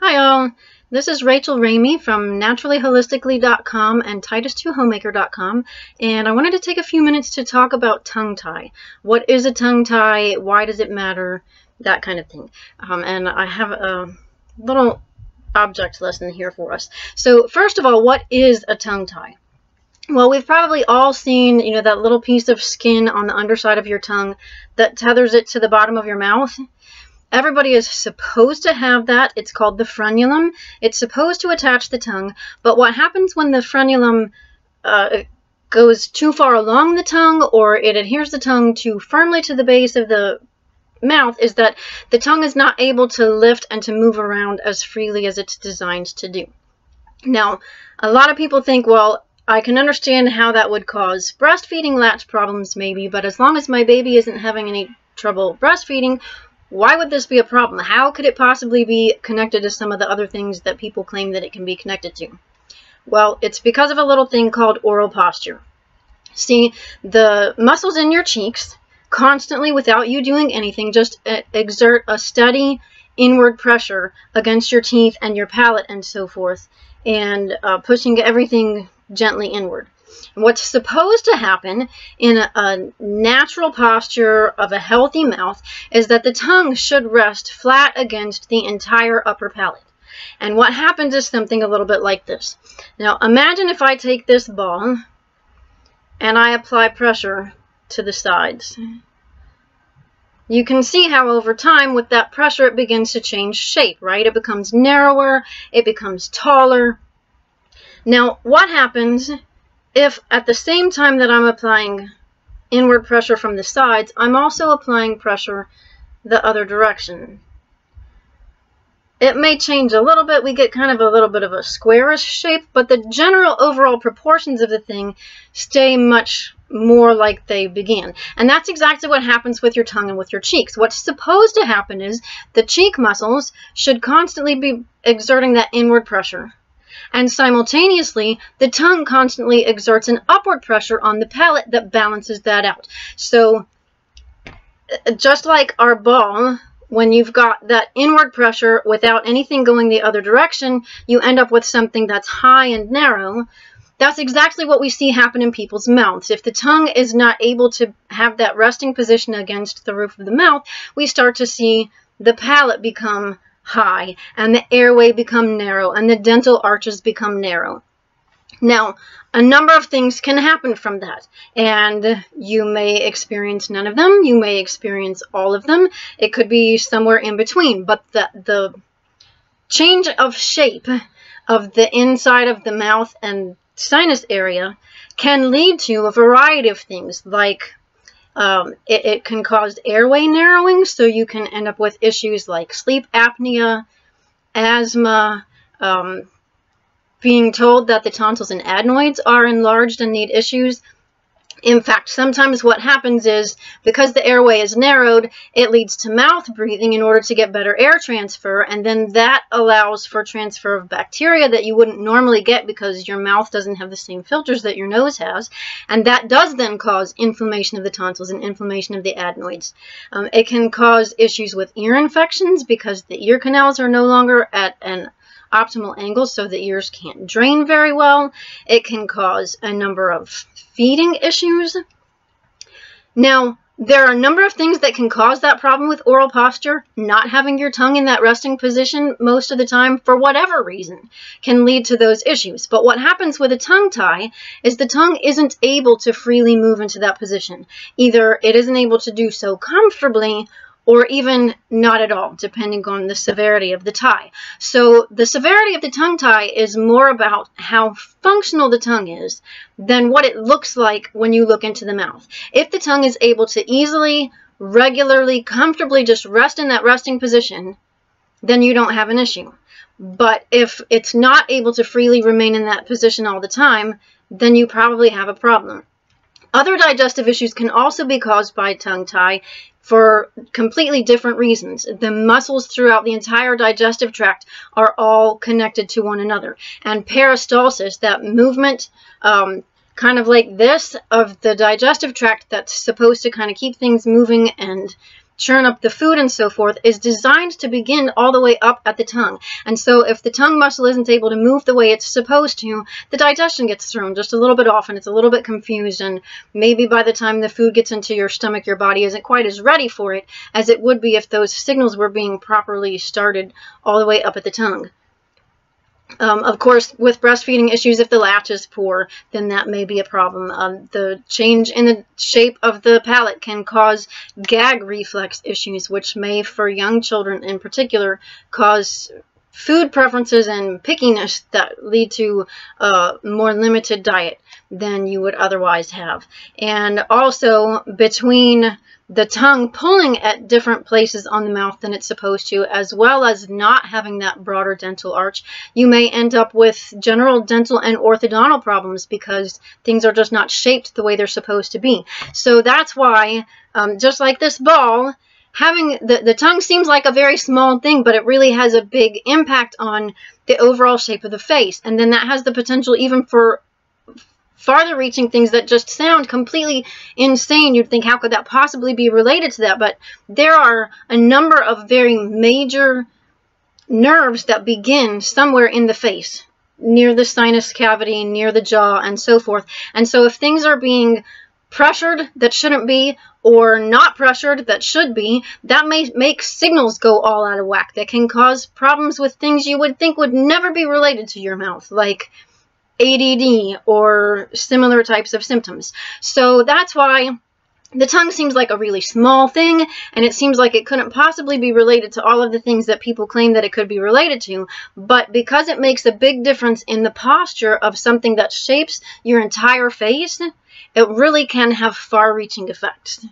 Hi all, this is Rachel Ramey from naturallyholistically.com and Titus2homemaker.com, and I wanted to take a few minutes to talk about tongue tie. What is a tongue tie? Why does it matter? That kind of thing. And I have a little object lesson here for us. So first of all, what is a tongue tie? Well, we've probably all seen, that little piece of skin on the underside of your tongue that tethers it to the bottom of your mouth. Everybody is supposed to have that. It's called the frenulum. It's supposed to attach the tongue, but what happens when the frenulum goes too far along the tongue, or it adheres the tongue too firmly to the base of the mouth, is that the tongue is not able to lift and to move around as freely as it's designed to do. Now, a lot of people think, well, I can understand how that would cause breastfeeding latch problems maybe, but as long as my baby isn't having any trouble breastfeeding, why would this be a problem? How could it possibly be connected to some of the other things that people claim that it can be connected to? Well, it's because of a little thing called oral posture. See, the muscles in your cheeks constantly, without you doing anything, just exert a steady inward pressure against your teeth and your palate and so forth, and pushing everything gently inward. What's supposed to happen in a natural posture of a healthy mouth is that the tongue should rest flat against the entire upper palate. And what happens is something a little bit like this. Now imagine if I take this ball and I apply pressure to the sides. You can see how over time with that pressure it begins to change shape, right? It becomes narrower, it becomes taller. Now what happens if at the same time that I'm applying inward pressure from the sides, I'm also applying pressure the other direction? It may change a little bit. We get kind of a little bit of a squarish shape, but the general overall proportions of the thing stay much more like they began. And that's exactly what happens with your tongue and with your cheeks. What's supposed to happen is the cheek muscles should constantly be exerting that inward pressure. And simultaneously, the tongue constantly exerts an upward pressure on the palate that balances that out. So, just like our ball, when you've got that inward pressure without anything going the other direction, you end up with something that's high and narrow. That's exactly what we see happen in people's mouths. If the tongue is not able to have that resting position against the roof of the mouth, we start to see the palate become high and the airway become narrow and the dental arches become narrow. Now, a number of things can happen from that, and you may experience none of them, you may experience all of them, it could be somewhere in between, but the change of shape of the inside of the mouth and sinus area can lead to a variety of things, like it can cause airway narrowing, so you can end up with issues like sleep apnea, asthma, being told that the tonsils and adenoids are enlarged and need issues. In fact, sometimes what happens is, because the airway is narrowed, it leads to mouth breathing in order to get better air transfer, and then that allows for transfer of bacteria that you wouldn't normally get because your mouth doesn't have the same filters that your nose has, and that does then cause inflammation of the tonsils and inflammation of the adenoids. It can cause issues with ear infections because the ear canals are no longer at an optimal angle, so the ears can't drain very well. It can cause a number of feeding issues. Now, there are a number of things that can cause that problem with oral posture. Not having your tongue in that resting position most of the time, for whatever reason, can lead to those issues. But what happens with a tongue tie is the tongue isn't able to freely move into that position. Either it isn't able to do so comfortably, or even not at all, depending on the severity of the tie. So the severity of the tongue tie is more about how functional the tongue is than what it looks like when you look into the mouth. If the tongue is able to easily, regularly, comfortably just rest in that resting position, then you don't have an issue. But if it's not able to freely remain in that position all the time, then you probably have a problem. Other digestive issues can also be caused by tongue tie for completely different reasons. The muscles throughout the entire digestive tract are all connected to one another. And peristalsis, that movement kind of like this of the digestive tract that's supposed to kind of keep things moving and churn up the food and so forth is designed to begin all the way up at the tongue. And so if the tongue muscle isn't able to move the way it's supposed to, the digestion gets thrown just a little bit off and it's a little bit confused, and maybe by the time the food gets into your stomach, your body isn't quite as ready for it as it would be if those signals were being properly started all the way up at the tongue. Of course, with breastfeeding issues, if the latch is poor, then that may be a problem. The change in the shape of the palate can cause gag reflex issues, which may, for young children in particular, cause food preferences and pickiness that lead to a more limited diet than you would otherwise have. And also, between the tongue pulling at different places on the mouth than it's supposed to, as well as not having that broader dental arch, you may end up with general dental and orthodontal problems because things are just not shaped the way they're supposed to be. So that's why, just like this ball, having the tongue seems like a very small thing, but it really has a big impact on the overall shape of the face. And then that has the potential even for farther reaching things that just sound completely insane. You'd think, how could that possibly be related to that? But there are a number of very major nerves that begin somewhere in the face, near the sinus cavity, near the jaw, and so forth. And so if things are being pressured that shouldn't be, or not pressured that should be, that may make signals go all out of whack. That can cause problems with things you would think would never be related to your mouth, like ADD or similar types of symptoms. So that's why the tongue seems like a really small thing, and it seems like it couldn't possibly be related to all of the things that people claim that it could be related to. But because it makes a big difference in the posture of something that shapes your entire face, it really can have far-reaching effects.